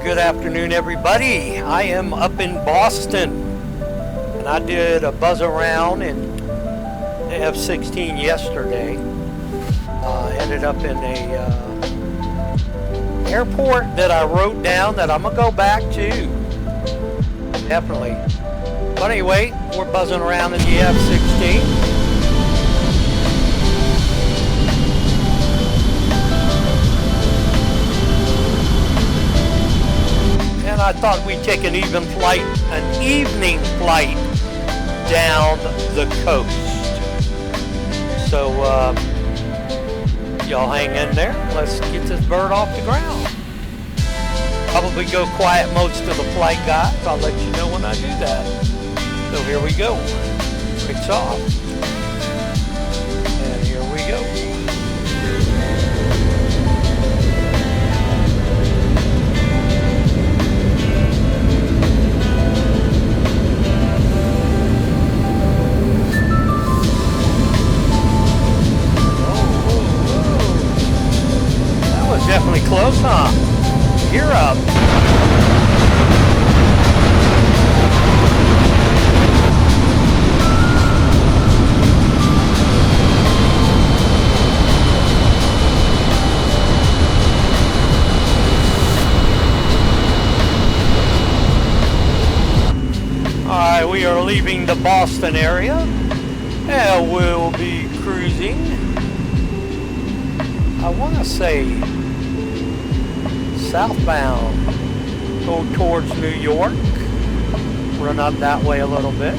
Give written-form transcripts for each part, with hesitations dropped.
Good afternoon, everybody. I am up in Boston, and I did a buzz around in the F-16 yesterday. Ended up in a airport that I wrote down that I'm gonna go back to. Definitely. But anyway, we're buzzing around in the F-16. And I thought we'd take an evening flight down the coast. So y'all hang in there. Let's get this bird off the ground. Probably go quiet most of the flight, guys. I'll let you know when I do that. So here we go. It's off. And here we go. Definitely close, huh? You're up. Alright, we are leaving the Boston area and we'll be cruising, I want to say, southbound, go towards New York, run up that way a little bit.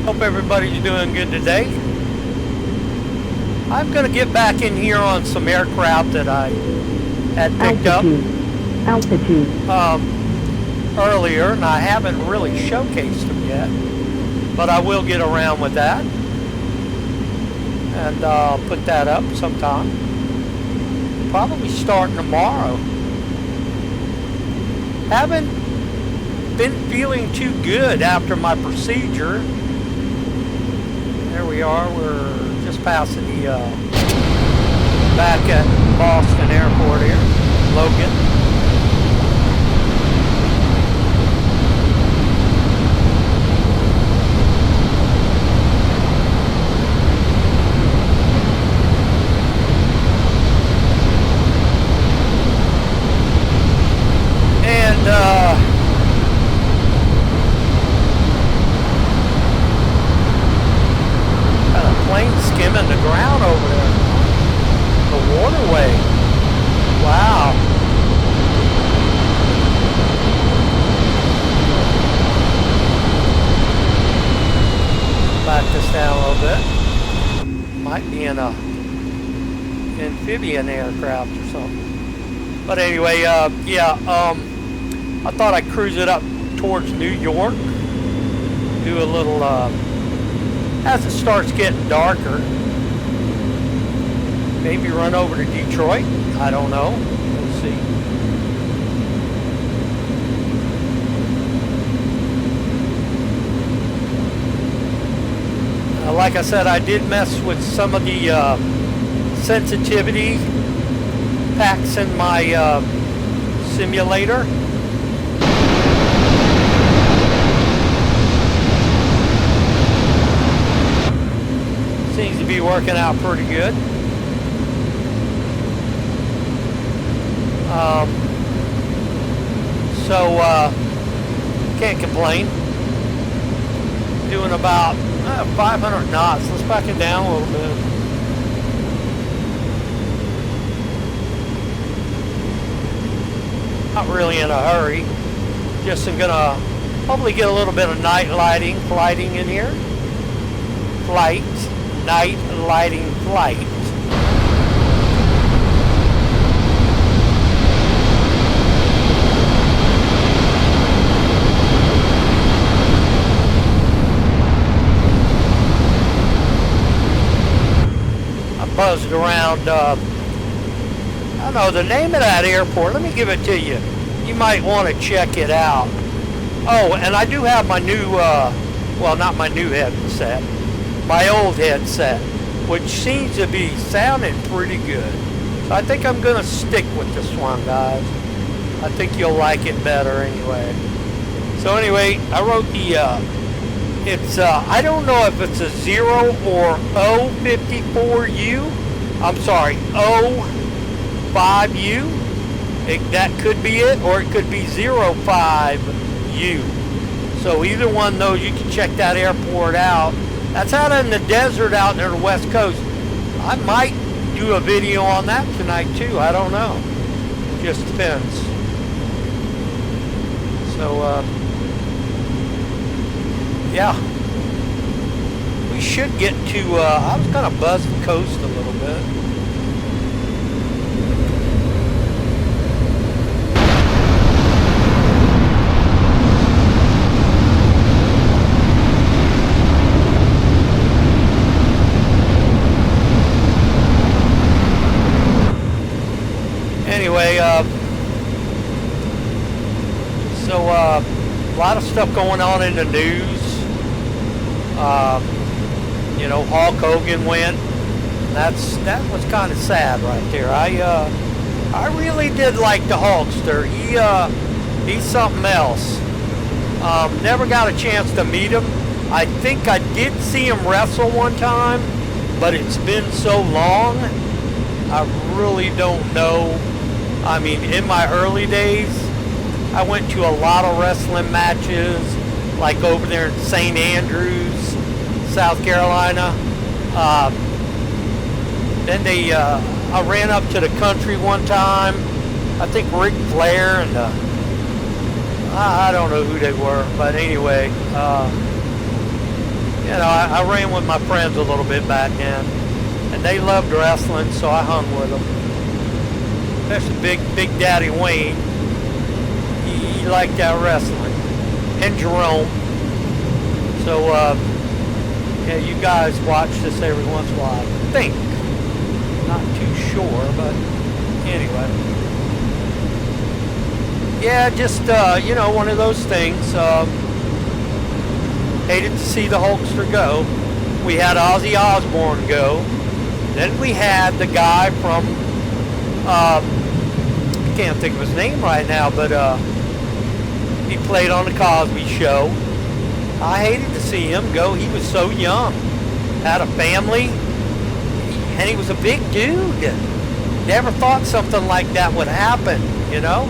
Hope everybody's doing good today. I'm going to get back in here on some aircraft that I had picked up earlier, and I haven't really showcased them yet. But I will get around with that, and I'll put that up sometime. Probably starting tomorrow. Haven't been feeling too good after my procedure. There we are. We're just passing the back at Boston Airport here, Logan. Skimming the ground over there. The waterway. Wow. Back this down a little bit. Might be in a amphibian aircraft or something. But anyway, I thought I'd cruise it up towards New York. Do a little as it starts getting darker, maybe run over to Detroit. I don't know. We'll see. Like I said, I did mess with some of the sensitivity packs in my simulator. Seems to be working out pretty good. Can't complain. Doing about 500 knots. Let's back it down a little bit. Not really in a hurry. Just I'm gonna probably get a little bit of night lighting in here. Night lighting flight. I buzzed around, I don't know the name of that airport. Let me give it to you. You might want to check it out. Oh, and I do have my new, well, not my new headset. my old headset, which seems to be sounding pretty good. So I think I'm gonna stick with this one, guys. I think you'll like it better anyway. So anyway, I wrote the, it's, I don't know if it's a 0 or O54U. I'm sorry, O5U. That could be it, or it could be 05U. So either one of those, you can check that airport out. That's out in the desert out near the west coast. I might do a video on that tonight too. I don't know. Just depends. So, yeah. We should get to, I was going to buzz the coast a little bit. Anyway, so a lot of stuff going on in the news. You know, Hulk Hogan went. That was kind of sad right there. I really did like the Hulkster. He's something else. Never got a chance to meet him. I think I did see him wrestle one time, but it's been so long, I really don't know. I mean, in my early days, I went to a lot of wrestling matches, like over there in St. Andrews, South Carolina. Then I ran up to the country one time. I think Ric Flair and I don't know who they were, but anyway, you know, I ran with my friends a little bit back then, and they loved wrestling, so I hung with them. Especially Big Daddy Wayne. He liked that wrestling. And Jerome. So, yeah, you guys watch this every once in a while, I think. Not too sure, but anyway. Yeah, just, you know, one of those things. Hated to see the Hulkster go. We had Ozzy Osbourne go. Then we had the guy from, I can't think of his name right now, but he played on the Cosby Show. I hated to see him go. He was so young, had a family, and he was a big dude. Never thought something like that would happen, you know?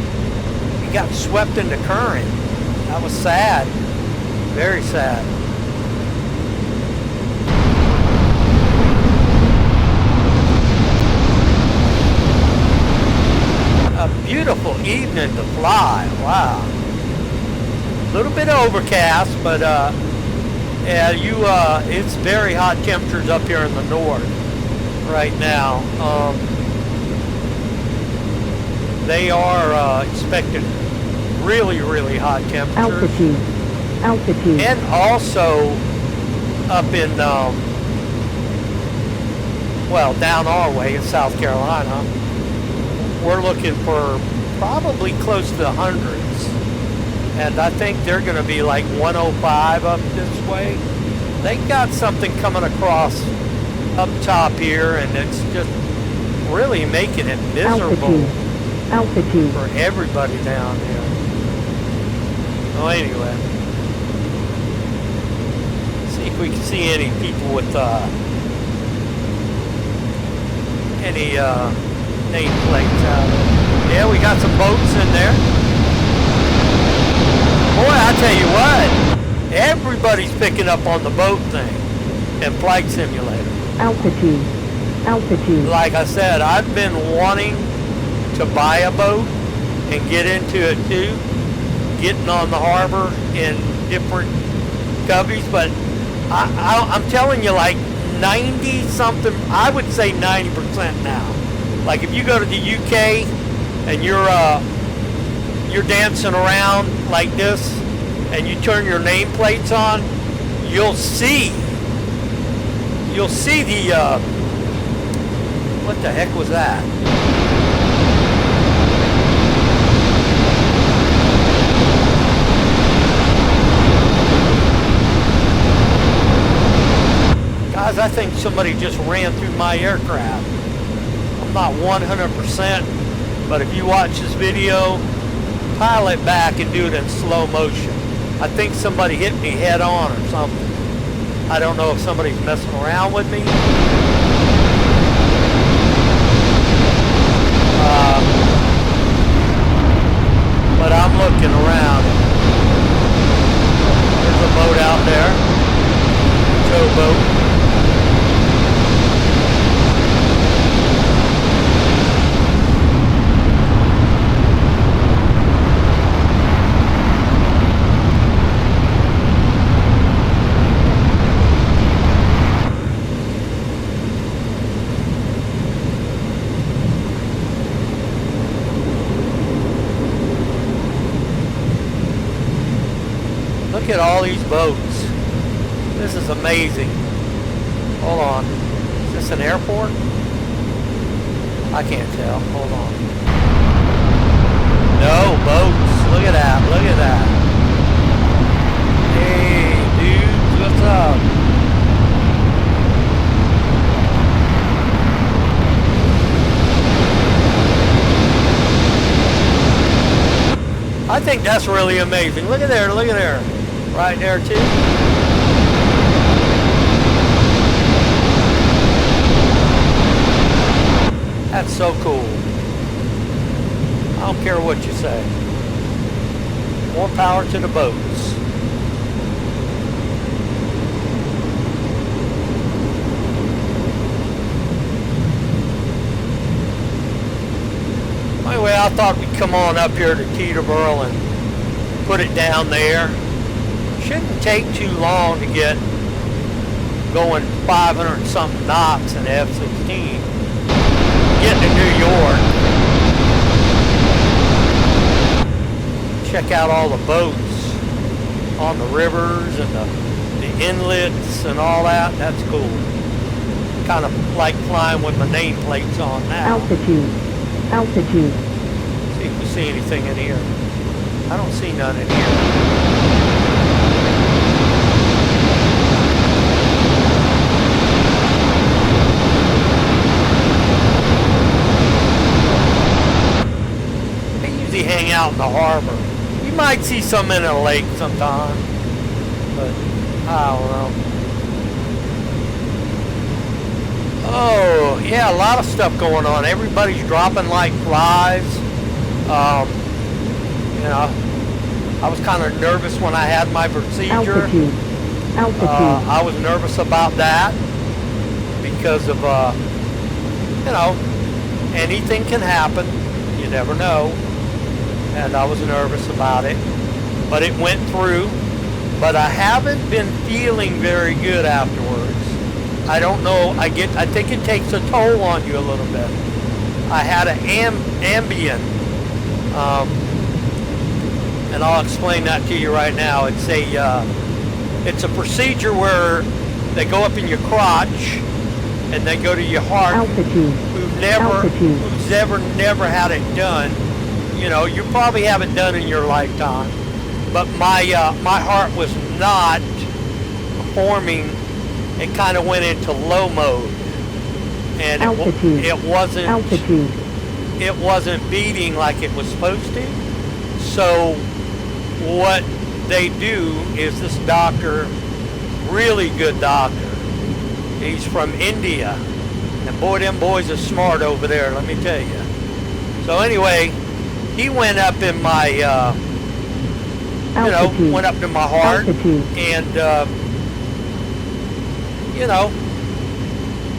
He got swept in the current. That was sad. Very sad. A beautiful evening to fly. Wow. A little bit overcast, but yeah, it's very hot temperatures up here in the north right now. They are expecting really, really hot temperatures. Altitude. And also up in, well, down our way in South Carolina, we're looking for probably close to the hundreds. And I think they're going to be like 105 up this way. They got something coming across up top here, and it's just really making it miserable for everybody down here. Well, anyway. See if we can see any people with any nameplates out there. Yeah, we got some boats in there. Boy, I tell you what, everybody's picking up on the boat thing and Flight Simulator. Altitude. Like I said, I've been wanting to buy a boat and get into it too, getting on the harbor in different Kbos, but I'm telling you, like 90 something, I would say 90% now. Like if you go to the UK and you're dancing around like this and you turn your nameplates on, you'll see the what the heck was that? I think somebody just ran through my aircraft. I'm not 100%, but if you watch this video, pile it back and do it in slow motion. I think somebody hit me head on or something. I don't know if somebody's messing around with me. But I'm looking around. There's a boat out there. Towboat. Look at all these boats. This is amazing. Hold on. Is this an airport? I can't tell. Hold on. No, boats. Look at that. Look at that. Hey, dudes. What's up? I think that's really amazing. Look at there. Look at there. Right there too. That's so cool. I don't care what you say. More power to the boats. Anyway, I thought we'd come on up here to Teterboro and put it down there. Shouldn't take too long to get going 500 and something knots in F-16. Getting to New York. Check out all the boats on the rivers and the inlets and all that. That's cool. Kind of like flying with my nameplates on now. Altitude. Altitude. See if we see anything in here. I don't see none in here. Hang out in the harbor. You might see some in a lake sometime, but I don't know. Oh yeah, a lot of stuff going on. Everybody's dropping like flies. You know, I was kind of nervous when I had my procedure. Altitude. Altitude. I was nervous about that because of you know, anything can happen. You never know. And I was nervous about it, but it went through. But I haven't been feeling very good afterwards. I don't know. I think it takes a toll on you a little bit. I had an Ambien, and I'll explain that to you right now. It's a procedure where they go up in your crotch and they go to your heart. Altitude. Who's never had it done. You know, you probably have it done in your lifetime, but my heart was not performing. It kind of went into low mode, and it wasn't beating like it was supposed to. So what they do is this doctor, really good doctor. He's from India, and boy, them boys are smart over there. Let me tell you. So anyway. He went up in my, went up to my heart, and, you know,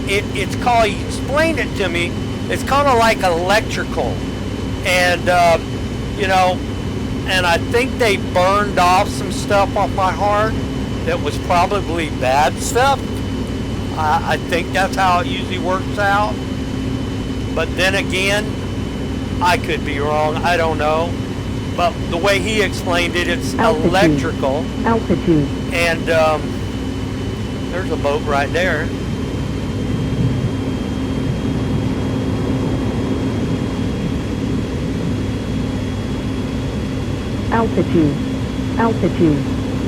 it's called, he explained it to me, it's kind of like electrical, and, you know, and I think they burned off some stuff off my heart that was probably bad stuff. I think that's how it usually works out, but then again, I could be wrong, I don't know. But the way he explained it, it's altitude. Electrical. Altitude. And there's a boat right there. Altitude. Altitude.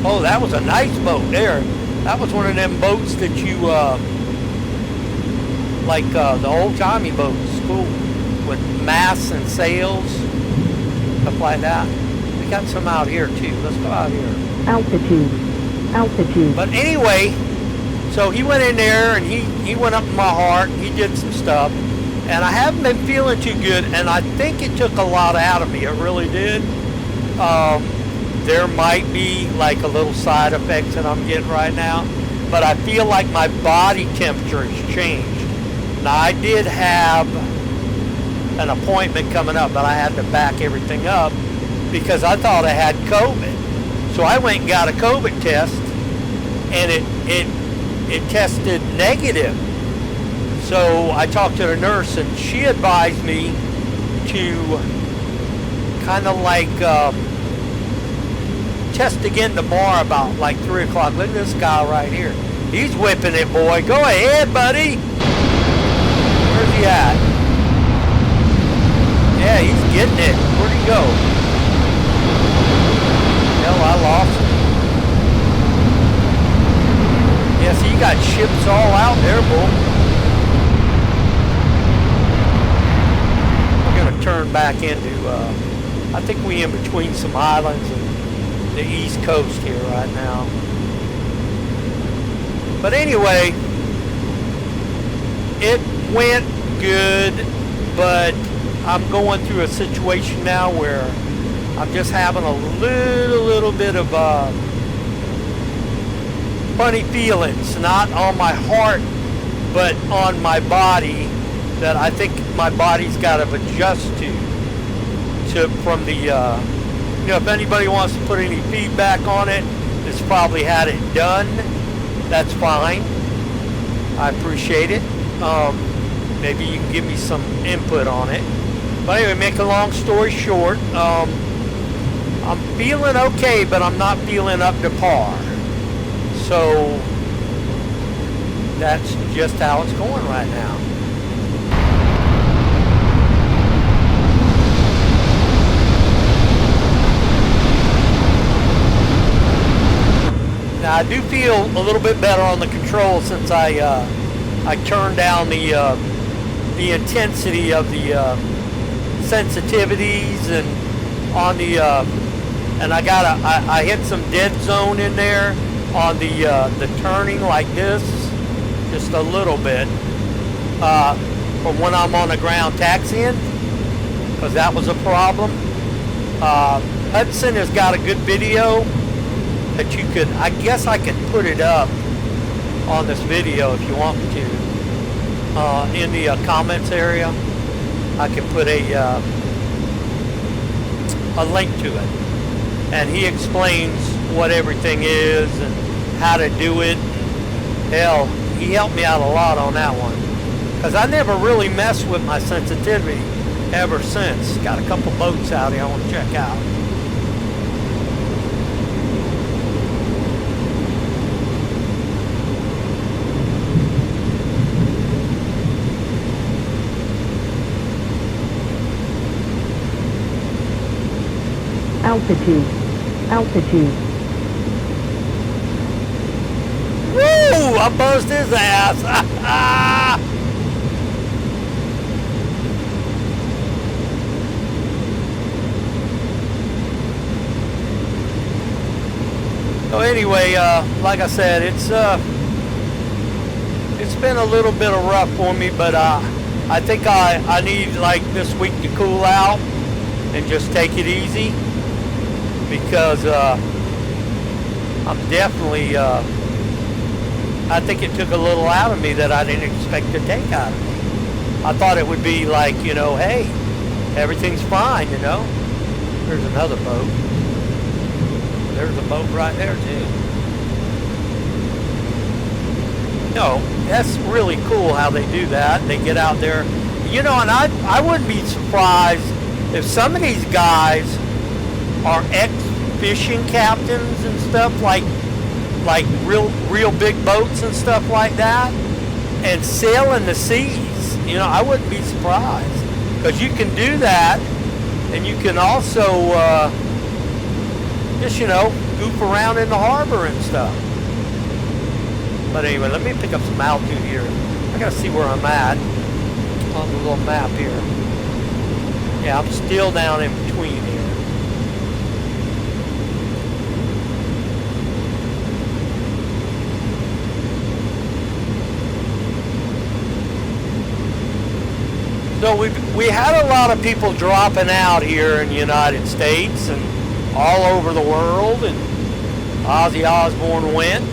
Oh, that was a nice boat there. That was one of them boats that you like the old-timey boats, cool, with masts and sails, stuff like that. We got some out here too. Let's go out here. Altitude. Altitude. But anyway, so he went in there and he went up in my heart. He did some stuff, and I haven't been feeling too good. And I think it took a lot out of me. It really did. There might be like a little side effects that I'm getting right now, but I feel like my body temperature has changed. Now I did have an appointment coming up, but I had to back everything up because I thought I had COVID. So I went and got a COVID test, and it tested negative. So I talked to the nurse, and she advised me to kind of like test again tomorrow about like 3 o'clock. Look at this guy right here. He's whipping it, boy. Go ahead, buddy. Where's he at? Yeah, he's getting it. Where'd he go? Hell, I lost him. Yeah, see, you got ships all out there, boy. We're going to turn back into, I think we in between some islands and the East Coast here right now. But anyway, it went good, but I'm going through a situation now where I'm just having a little bit of funny feelings, not on my heart, but on my body, that I think my body's got to adjust to from the, you know, if anybody wants to put any feedback on it, it's probably had it done. That's fine. I appreciate it. Maybe you can give me some input on it. But anyway, make a long story short, I'm feeling okay, but I'm not feeling up to par. So that's just how it's going right now. Now I do feel a little bit better on the controls since I turned down the intensity of the sensitivities, and on the and I hit some dead zone in there on the turning like this, just a little bit, from when I'm on the ground taxiing, because that was a problem. Hudson has got a good video that you could, I guess I could put it up on this video if you want me to, in the comments area. I can put a link to it, and he explains what everything is and how to do it. Hell, he helped me out a lot on that one, because I never really messed with my sensitivity ever since. Got a couple boats out here I want to check out. Altitude. Altitude. Woo! I buzzed his ass. So anyway, like I said, it's been a little bit of rough for me, but I think I need like this week to cool out and just take it easy, because I'm definitely, I think it took a little out of me that I didn't expect to take out of me. I thought it would be like, you know, hey, everything's fine, you know. There's another boat. There's a boat right there too. No, that's really cool how they do that. They get out there, you know, and I wouldn't be surprised if some of these guys are ex-fishing captains and stuff, like real big boats and stuff like that, and sailing the seas. You know, I wouldn't be surprised, because you can do that, and you can also just, you know, goof around in the harbor and stuff. But anyway, let me pick up some altitude here. I I gotta see where I'm at on the little map here. Yeah, I'm still down in between here. So we had a lot of people dropping out here in the United States and all over the world, and Ozzy Osbourne went.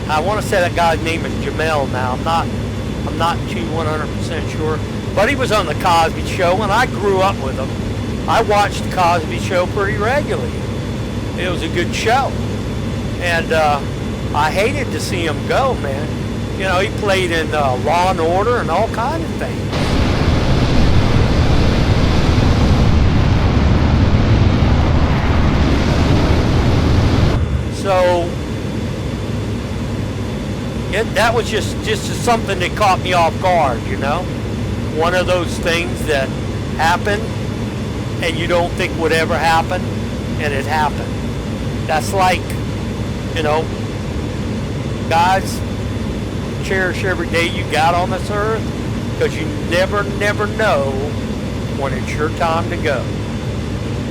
I want to say that guy's name is Jamel now. I'm not too 100% sure, but he was on the Cosby Show, and I grew up with him. I watched the Cosby Show pretty regularly. It was a good show, and I hated to see him go, man. You know, he played in Law and Order and all kinds of things. So that was just something that caught me off guard, you know. One of those things that happen and you don't think would ever happen, and it happened. That's like, you know, guys, cherish every day you got on this earth, because you never know when it's your time to go.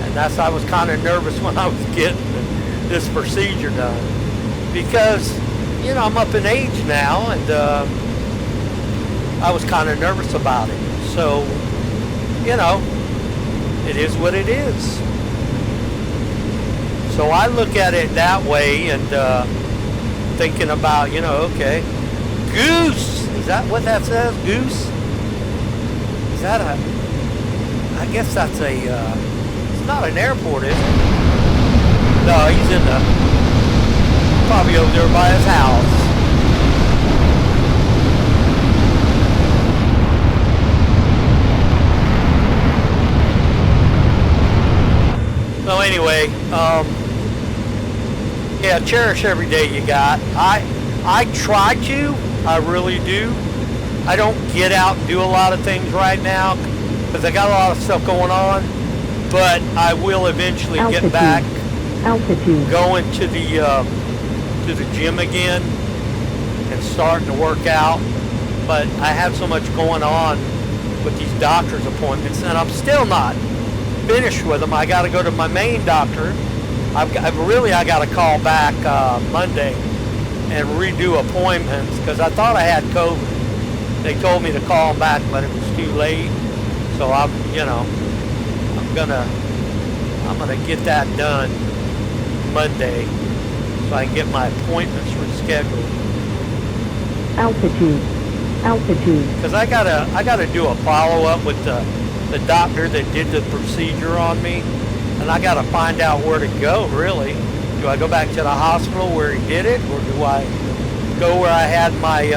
And I was kind of nervous when I was getting this procedure done, because, you know, I'm up in age now, and I was kind of nervous about it. So, you know, it is what it is. So I look at it that way, and thinking about, you know, okay, Goose, is that what that says? Goose? Is that I guess that's it's not an airport, is it? No, he's in probably over there by his house. So anyway, yeah, cherish every day you got. I try to, I really do. I don't get out and do a lot of things right now because I got a lot of stuff going on, but I will eventually get back going to the gym again and starting to work out. But I have so much going on with these doctor's appointments, and I'm still not finished with them. I got to go to my main doctor. I got to call back Monday and redo appointments because I thought I had COVID. They told me to call them back, but it was too late. So I'm gonna get that done Monday so I can get my appointments rescheduled. Altitude. Because I gotta do a follow up with the doctor that did the procedure on me, and I gotta find out where to go. Really, do I go back to the hospital where he did it, or do I go where I had my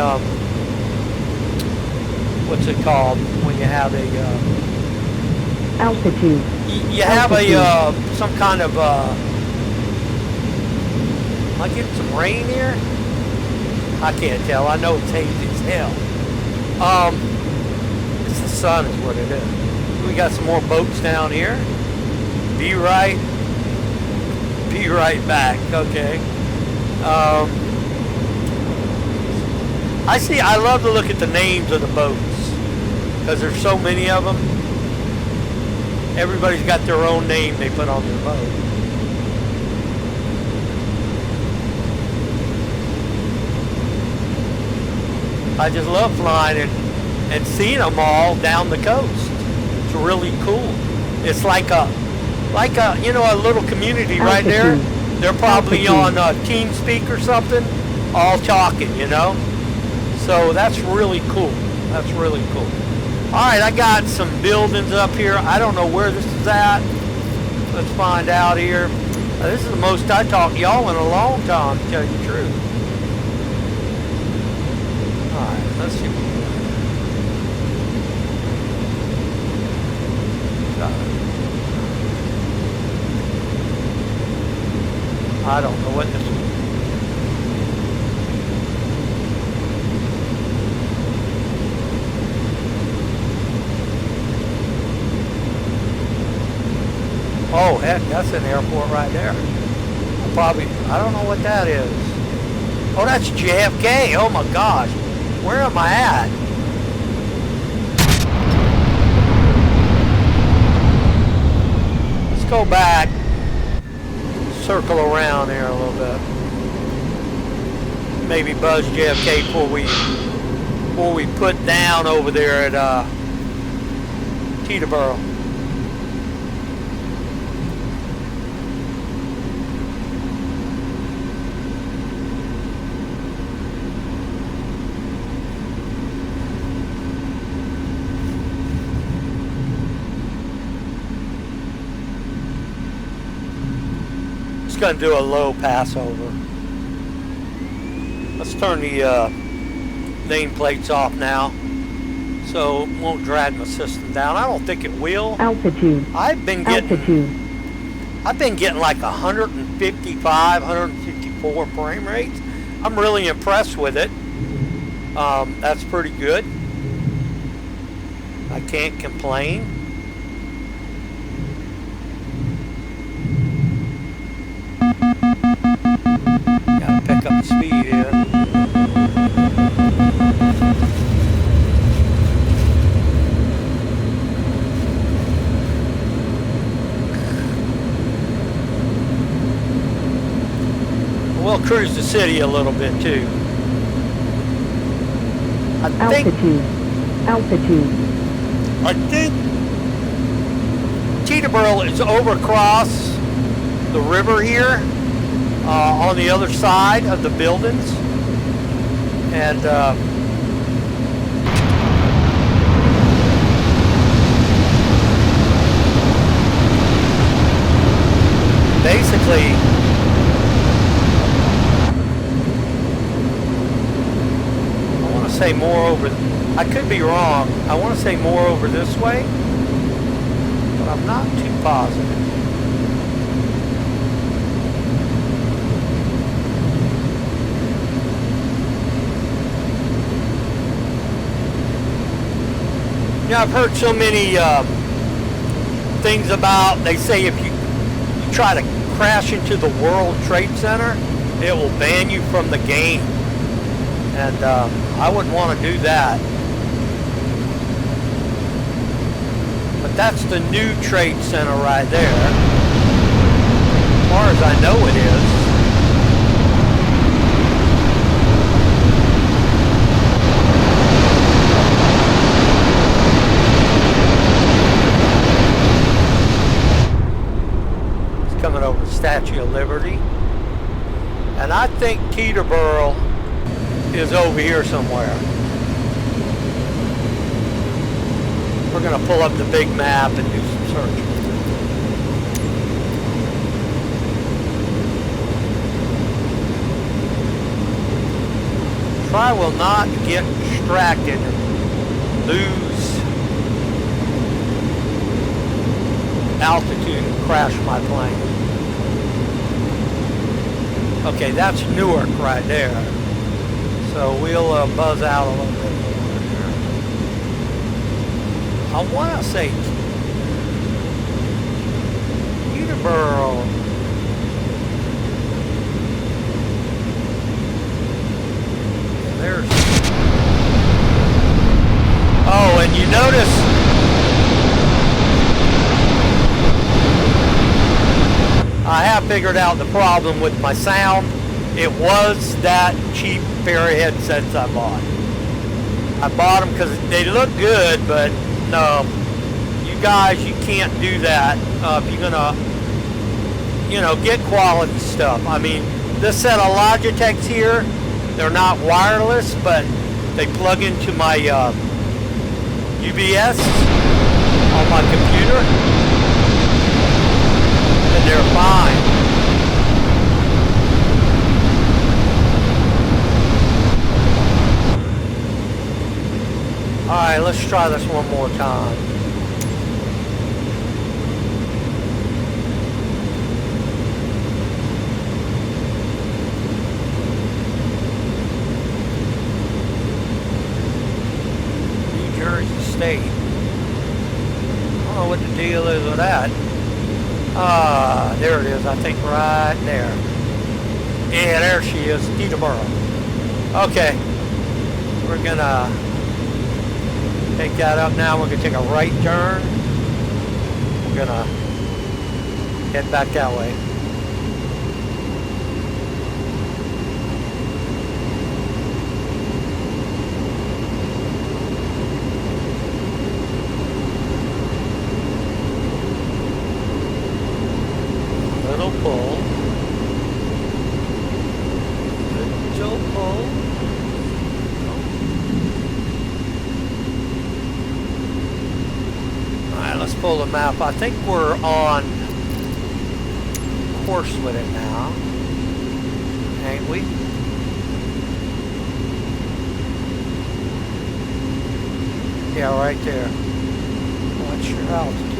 what's it called when you have a altitude? You have a some kind of am I getting some rain here? I can't tell. I know it's hazy as hell. It's the sun is what it is. We got some more boats down here. Be right back. Okay. I love to look at the names of the boats because there's so many of them. Everybody's got their own name they put on their boat. I just love flying and seeing them all down the coast. It's really cool. It's like a you know, a little community right there. They're probably on TeamSpeak or something, all talking, you know. So that's really cool. That's really cool. All right, I got some buildings up here. I don't know where this is at. Let's find out here. This is the most I talked to y'all in a long time, to tell you the truth. All right, let's see what we got. I don't know what this is. Oh, heck, that's an airport right there. I don't know what that is. Oh, that's JFK. Oh my gosh. Where am I at? Let's go back. Circle around here a little bit. Maybe buzz JFK before we put down over there at Teterboro. Just gonna do a low passover. Let's turn the nameplates off now, so it won't drag my system down. I don't think it will. Altitude. I've been getting like 155, 154 frame rates. I'm really impressed with it. That's pretty good. I can't complain. Gotta pick up the speed here. We'll cruise the city a little bit too. I think Teterboro is over across the river here, on the other side of the buildings, and basically say more over, I could be wrong, I want to say more over this way, but I'm not too positive. Yeah, I've heard so many things about, they say if you try to crash into the World Trade Center, it will ban you from the game. And I wouldn't want to do that. But that's the new Trade Center right there. As far as I know it is. It's coming over the Statue of Liberty. And I think Teterboro is over here somewhere. We're going to pull up the big map and do some searching. Try will not get distracted and lose altitude and crash my plane. Okay, that's Newark right there. So we'll buzz out a little bit more here. I want to say Teterboro. There's. Oh, and you notice I have figured out the problem with my sound. It was that cheap pair of headsets I bought. I bought them because they look good, but no, you guys, you can't do that if you're gonna, you know, get quality stuff. I mean, this set of Logitechs here, they're not wireless, but they plug into my UBS on my computer, and they're fine. Alright, let's try this one more time. New Jersey State. I don't know what the deal is with that. There it is, I think right there. Yeah, there she is, Teterboro. Okay. We're gonna take that up now. We're gonna take a right turn. We're gonna head back that way. Little pull. Little pull. Alright, let's pull the map. I think we're on course with it now. Ain't we? Yeah, right there. What's your altitude?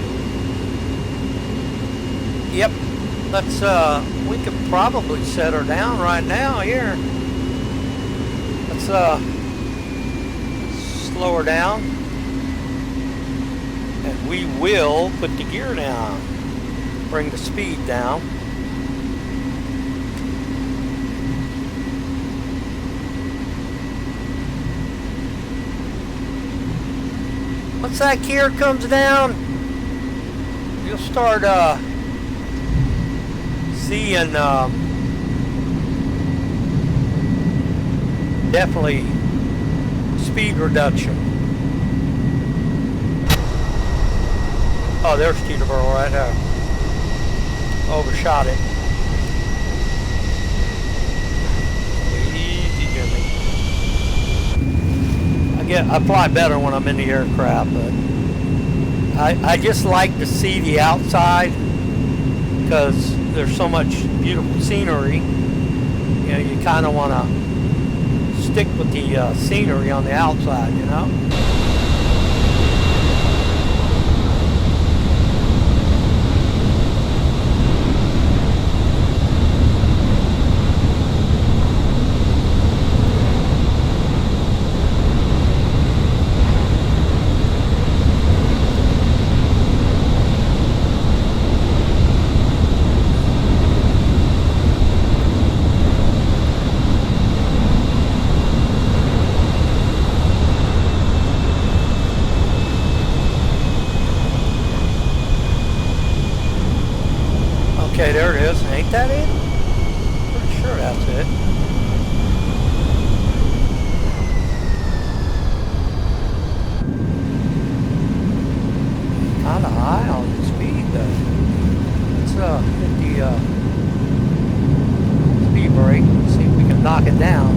Yep. Let's, we could probably set her down right now here. Let's, slow her down. And we will put the gear down. Bring the speed down. Once that gear comes down, you'll start, seeing definitely speed reduction. Oh, there's Teterboro right there. Overshot it. Easy, Jimmy. I fly better when I'm in the aircraft, but I just like to see the outside because there's so much beautiful scenery. You know, you kind of want to stick with the scenery on the outside, you know? Okay, there it is. Ain't that it? Pretty sure that's it. Kinda high on the speed though. Let's hit the speed brake and see if we can knock it down.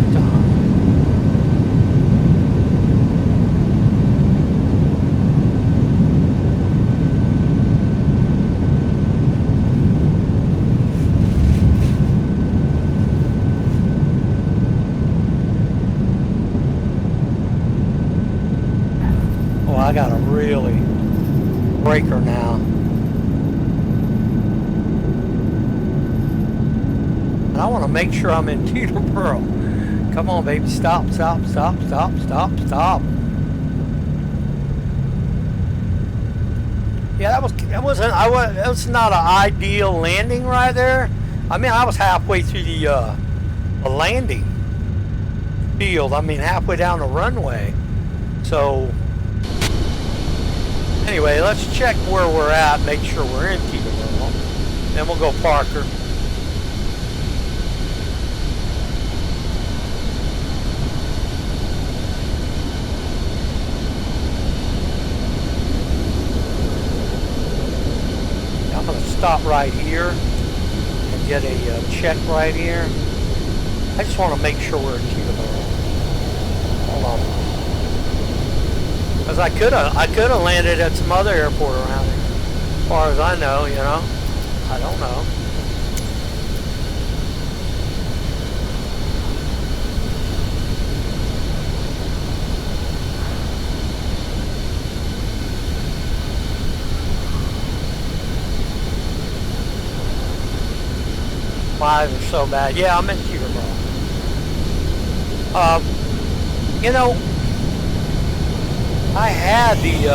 I gotta really brake her now. And I want to make sure I'm in Teterboro. Come on, baby. Stop, stop, stop, stop, stop, stop. Yeah, that was not an ideal landing right there. I mean, I was halfway through the landing field. I mean, halfway down the runway. So anyway, let's check where we're at, make sure we're in Teterboro. Then we'll go park her. I'm going to stop right here and get a check right here. I just want to make sure we're in Teterboro. Hold on. Because I could have landed at some other airport around here. As far as I know, you know. I don't know. Flies are so bad. Yeah, I'm in Teterboro. You know, I had the,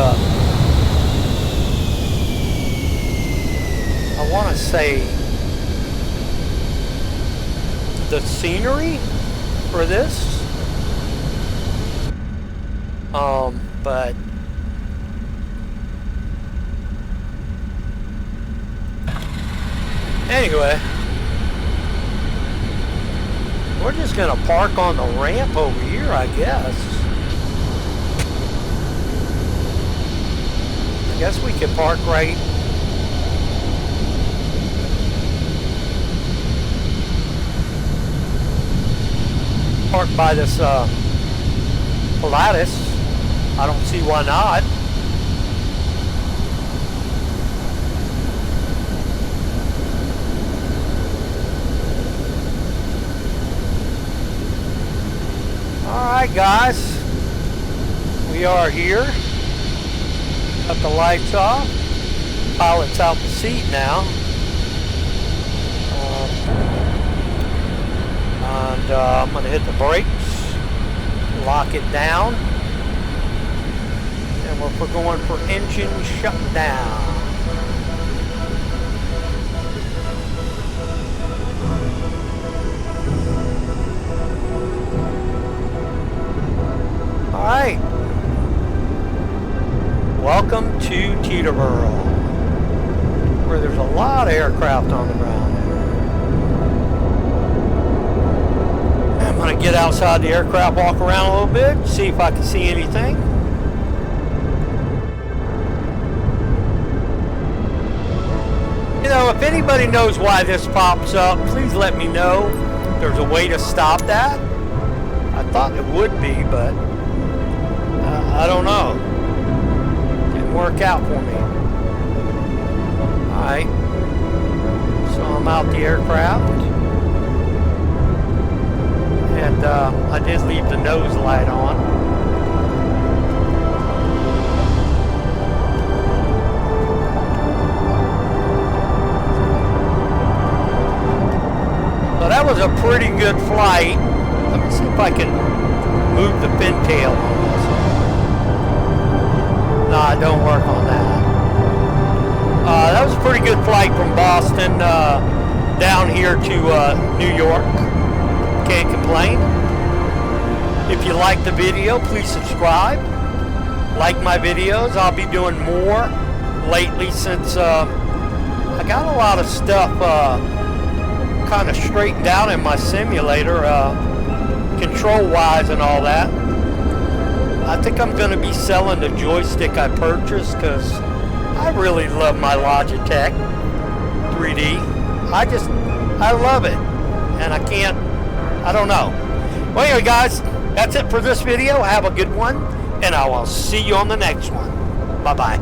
I want to say, the scenery for this But anyway, we're just gonna park on the ramp over here, I guess. I guess we could park right. Park by this Pilatus. I don't see why not. Alright guys, we are here. Got the lights off. Pilot's out the seat now. I'm going to hit the brakes, lock it down, and we're going for engine shutdown. Alright, welcome to Teterboro, where there's a lot of aircraft on the ground. I'm going to get outside the aircraft, walk around a little bit, see if I can see anything. You know, if anybody knows why this pops up, please let me know. There's a way to stop that. I thought it would be, but I don't know. Didn't work out for me. Alright. So I'm out the aircraft. And I did leave the nose light on. So that was a pretty good flight. Let me see if I can move the pintail on this. No, it don't work on that. That was a pretty good flight from Boston down here to New York. Can't complain. If you like the video, please subscribe. Like my videos. I'll be doing more lately since I got a lot of stuff kind of straightened out in my simulator, control wise and all that. I think I'm going to be selling the joystick I purchased because I really love my Logitech 3D. I love it, and I don't know. Well, anyway, guys, that's it for this video. Have a good one, and I will see you on the next one. Bye-bye.